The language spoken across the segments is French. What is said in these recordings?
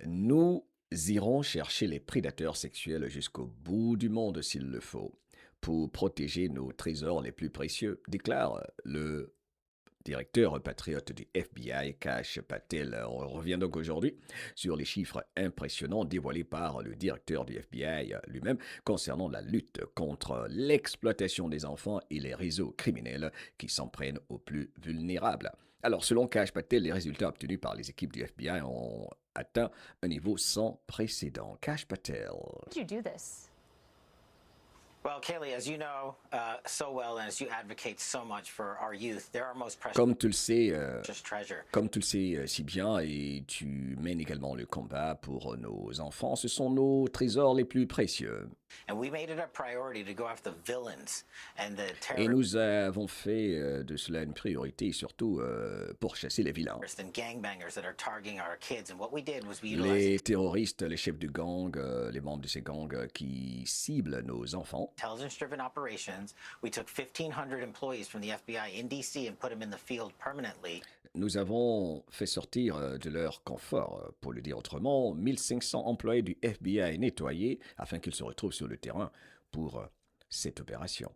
Nous irons chercher les prédateurs sexuels jusqu'au bout du monde s'il le faut, pour protéger nos trésors les plus précieux, déclare le directeur patriote du FBI, Kash Patel. On revient donc aujourd'hui sur les chiffres impressionnants dévoilés par le directeur du FBI lui-même concernant la lutte contre l'exploitation des enfants et les réseaux criminels qui s'en prennent aux plus vulnérables. Alors, selon Kash Patel, les résultats obtenus par les équipes du FBI ont atteint un niveau sans précédent. Kash Patel. Did you do this? Well, Kaylee, as you know so well, and as you advocate so much for our youth, they're our most Comme tu le sais, precious treasure. Comme tu le sais si bien et tu mènes également le combat pour nos enfants, ce sont nos trésors les plus précieux. And we made it a priority to go after the villains and the Et terrorists nous avons fait de cela une priorité, surtout pour chasser les vilains. and gangbangers that are targeting our kids. And what we did was we utilized Les terroristes, les chefs de gang, les membres de ces gangs qui ciblent nos enfants. intelligence-driven operations. We took 1,500 employees from the FBI in DC and put them in the field permanently. Nous avons fait sortir de leur confort, pour le dire autrement, 1500 employés du FBI nettoyés afin qu'ils se retrouvent sur le terrain pour cette opération.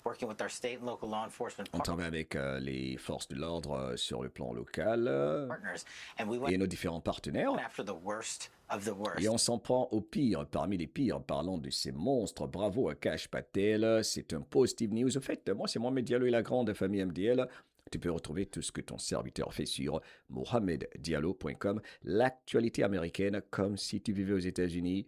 Working with our state and local law enforcement On travaille avec les forces de l'ordre sur le plan local partners, and we et went nos différents partenaires. after the worst of the worst. Et on s'en prend au pire, parmi les pires, parlant de ces monstres. Bravo à Kash Patel, c'est un positive news. Au fait, moi c'est Mohamed Diallo et la grande famille MDL. Tu peux retrouver tout ce que ton serviteur fait sur mohameddiallo.com, l'actualité américaine comme si tu vivais aux États-Unis,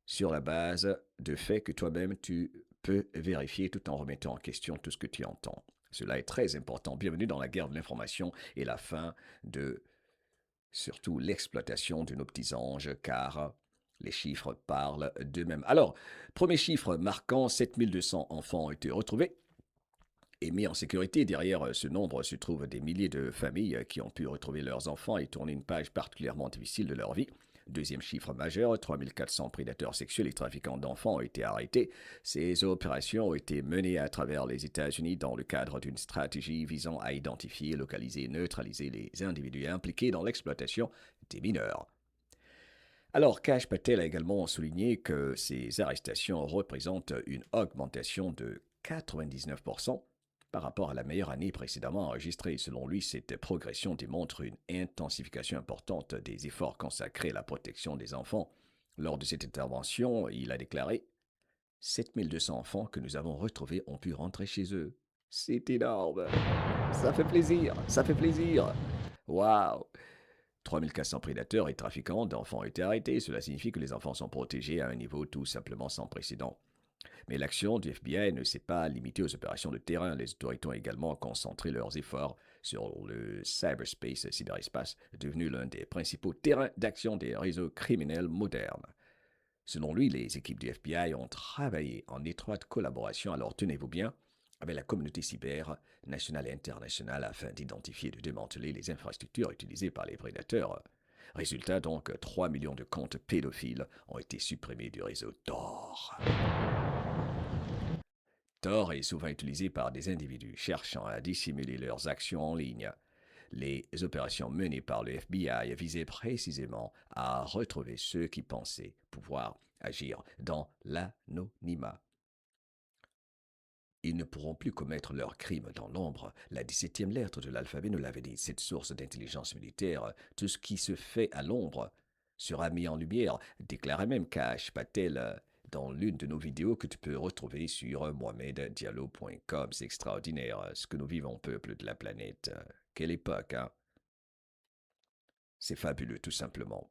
sur la base de faits que toi-même tu peux vérifier tout en remettant en question tout ce que tu entends. Cela est très important. Bienvenue dans la guerre de l'information et la fin de surtout l'exploitation de nos petits anges, car les chiffres parlent d'eux-mêmes. Alors, premier chiffre marquant, 7200 enfants ont été retrouvés et mis en sécurité. Derrière ce nombre se trouvent des milliers de familles qui ont pu retrouver leurs enfants et tourner une page particulièrement difficile de leur vie. Deuxième chiffre majeur, 3400 prédateurs sexuels et trafiquants d'enfants ont été arrêtés. Ces opérations ont été menées à travers les États-Unis dans le cadre d'une stratégie visant à identifier, localiser et neutraliser les individus impliqués dans l'exploitation des mineurs. Alors, Kash Patel a également souligné que ces arrestations représentent une augmentation de 99% par rapport à la meilleure année précédemment enregistrée. Selon lui, cette progression démontre une intensification importante des efforts consacrés à la protection des enfants. Lors de cette intervention, il a déclaré 7200 enfants que nous avons retrouvés ont pu rentrer chez eux. C'est énorme. Ça fait plaisir. Ça fait plaisir. Waouh. 3400 prédateurs et trafiquants d'enfants ont été arrêtés. Cela signifie que les enfants sont protégés à un niveau tout simplement sans précédent. Mais l'action du FBI ne s'est pas limitée aux opérations de terrain. Les autorités ont également concentré leurs efforts sur le cyberespace, devenu l'un des principaux terrains d'action des réseaux criminels modernes. Selon lui, les équipes du FBI ont travaillé en étroite collaboration, alors tenez-vous bien, avec la communauté cyber nationale et internationale afin d'identifier et de démanteler les infrastructures utilisées par les prédateurs. Résultat donc, 3 millions de comptes pédophiles ont été supprimés du réseau Tor. Tor est souvent utilisé par des individus cherchant à dissimuler leurs actions en ligne. Les opérations menées par le FBI visaient précisément à retrouver ceux qui pensaient pouvoir agir dans l'anonymat. Ils ne pourront plus commettre leurs crimes dans l'ombre. La 17e lettre de l'alphabet nous l'avait dit. Cette source d'intelligence militaire, tout ce qui se fait à l'ombre sera mis en lumière, déclarait même Kash Patel dans l'une de nos vidéos que tu peux retrouver sur mohameddiallo.com. C'est extraordinaire ce que nous vivons, peuple de la planète. Quelle époque, hein? C'est fabuleux, tout simplement.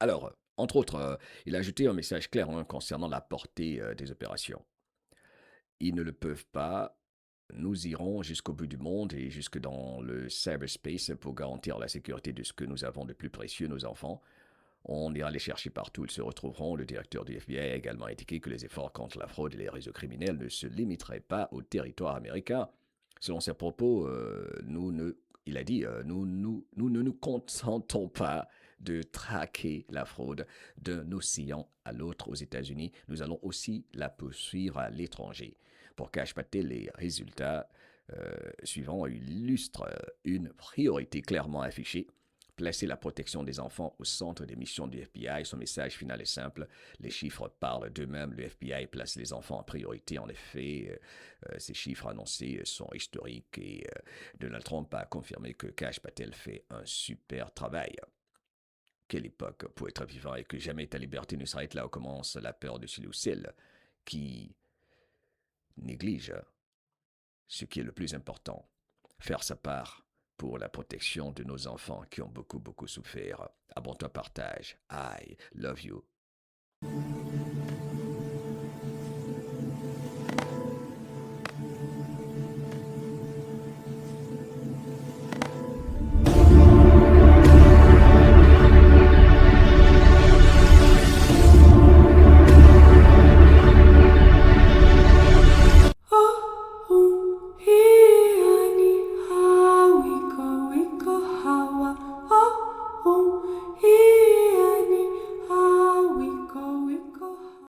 Alors, entre autres, il a ajouté un message clair concernant la portée des opérations. Ils ne le peuvent pas. Nous irons jusqu'au bout du monde et jusque dans le cyberspace pour garantir la sécurité de ce que nous avons de plus précieux, nos enfants. On ira les chercher partout, ils se retrouveront. Le directeur du FBI a également indiqué que les efforts contre la fraude et les réseaux criminels ne se limiteraient pas au territoire américain. Selon ses propos, il a dit, nous ne nous contentons pas de traquer la fraude d'un océan à l'autre aux États-Unis. Nous allons aussi la poursuivre à l'étranger. Pour Kash Patel, les résultats suivants illustrent une priorité clairement affichée. Placer la protection des enfants au centre des missions du FBI, son message final est simple. Les chiffres parlent d'eux-mêmes. Le FBI place les enfants en priorité. En effet, ces chiffres annoncés sont historiques et Donald Trump a confirmé que Kash Patel fait un super travail. Quelle époque pour être vivant et que jamais ta liberté ne s'arrête là où commence la peur de celui ou celle qui néglige ce qui est le plus important, faire sa part pour la protection de nos enfants qui ont beaucoup, beaucoup souffert. Abonne-toi, partage. I love you.